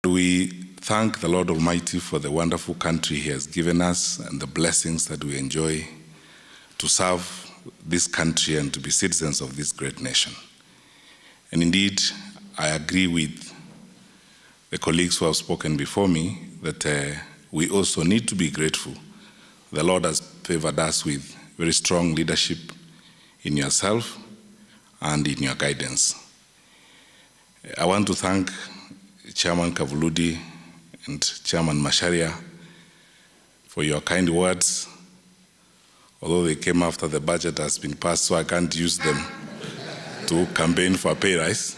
We thank the Lord Almighty for the wonderful country He has given us and the blessings that we enjoy to serve this country and to be citizens of this great nation. And indeed, I agree with the colleagues who have spoken before me that we also need to be grateful. The Lord has favored us with very strong leadership in yourself and in your guidance. I want to thank Chairman Kavuludi and Chairman Macharia for your kind words, although they came after the budget has been passed, so I can't use them to campaign for a pay rise.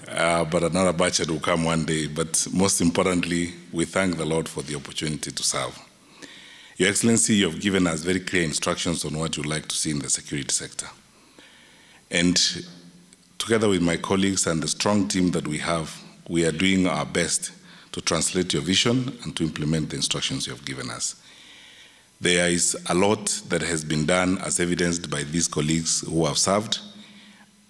But another budget will come one day. But most importantly, we thank the Lord for the opportunity to serve. Your Excellency, you have given us very clear instructions on what you'd like to see in the security sector. And together with my colleagues and the strong team that we have, we are doing our best to translate your vision and to implement the instructions you have given us. There is a lot that has been done, as evidenced by these colleagues who have served,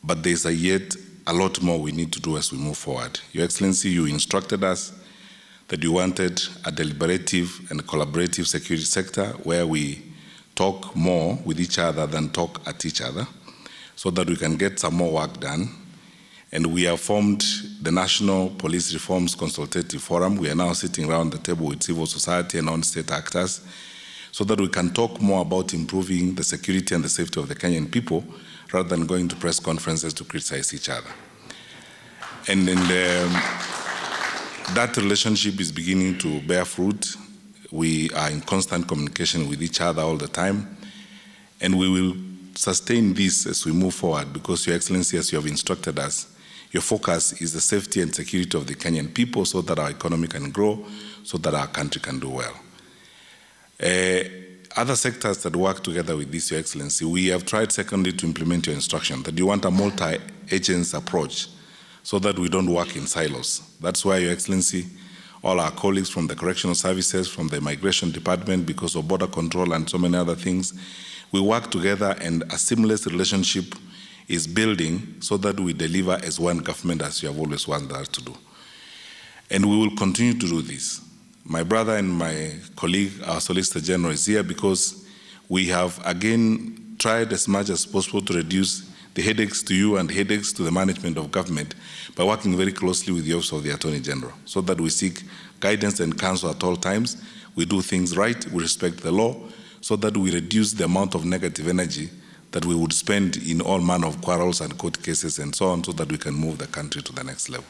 but there is yet a lot more we need to do as we move forward. Your Excellency, you instructed us that you wanted a deliberative and collaborative security sector where we talk more with each other than talk at each other, so that we can get some more work done. And we have formed the National Police Reforms Consultative Forum. We are now sitting around the table with civil society and non-state actors so that we can talk more about improving the security and the safety of the Kenyan people rather than going to press conferences to criticize each other. And that relationship is beginning to bear fruit. We are in constant communication with each other all the time, and we will sustain this as we move forward because, Your Excellency, as you have instructed us, your focus is the safety and security of the Kenyan people so that our economy can grow, so that our country can do well. Other sectors that work together with this, Your Excellency, we have tried secondly to implement your instruction that you want a multi-agency approach so that we don't work in silos. That's why, Your Excellency, all our colleagues from the correctional services, from the immigration department, because of border control and so many other things, we work together and a seamless relationship is building so that we deliver as one government as you have always wanted us to do. And we will continue to do this. My brother and my colleague, our Solicitor General, is here because we have again tried as much as possible to reduce the headaches to you and headaches to the management of government by working very closely with the Office of the Attorney General so that we seek guidance and counsel at all times. We do things right, we respect the law, so that we reduce the amount of negative energy that we would spend in all manner of quarrels and court cases and so on, so that we can move the country to the next level.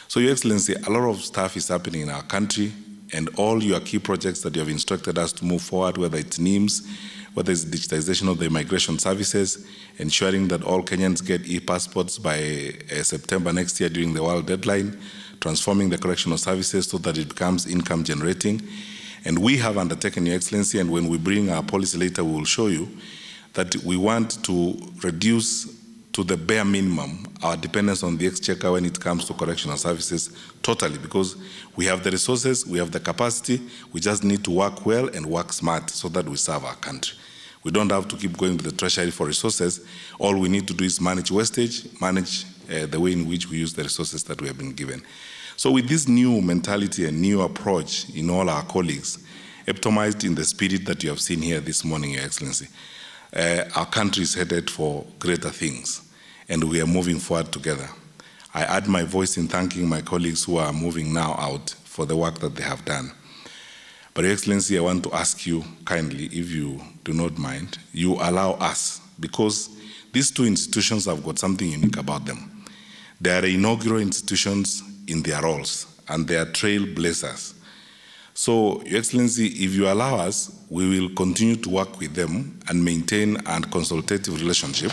So, Your Excellency, a lot of stuff is happening in our country, and all your key projects that you have instructed us to move forward, whether it's NIMS, whether it's digitization of the immigration services, ensuring that all Kenyans get e-passports by September next year during the world deadline, transforming the correctional services so that it becomes income generating. And we have undertaken, Your Excellency, and when we bring our policy later, we will show you that we want to reduce to the bare minimum our dependence on the exchequer when it comes to correctional services totally, because we have the resources, we have the capacity, we just need to work well and work smart so that we serve our country. We don't have to keep going to the treasury for resources. All we need to do is manage wastage, manage the way in which we use the resources that we have been given. So with this new mentality and new approach in all our colleagues, epitomized in the spirit that you have seen here this morning, Your Excellency, our country is headed for greater things, and we are moving forward together. I add my voice in thanking my colleagues who are moving now out for the work that they have done. But, Your Excellency, I want to ask you kindly, if you do not mind, you allow us, because these two institutions have got something unique about them. They are inaugural institutions in their roles, and they are trailblazers. So, Your Excellency, if you allow us, we will continue to work with them and maintain a consultative relationship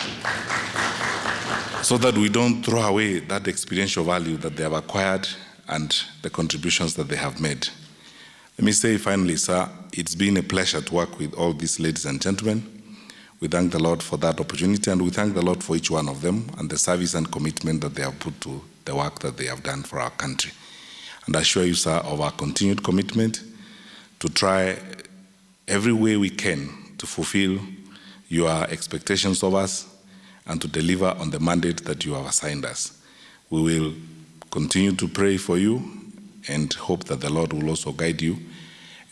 so that we don't throw away that experiential value that they have acquired and the contributions that they have made. Let me say finally, sir, it's been a pleasure to work with all these ladies and gentlemen. We thank the Lord for that opportunity, and we thank the Lord for each one of them and the service and commitment that they have put to the work that they have done for our country. And I assure you, sir, of our continued commitment to try every way we can to fulfill your expectations of us and to deliver on the mandate that you have assigned us. We will continue to pray for you and hope that the Lord will also guide you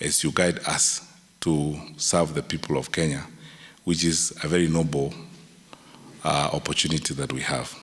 as you guide us to serve the people of Kenya, which is a very noble opportunity that we have.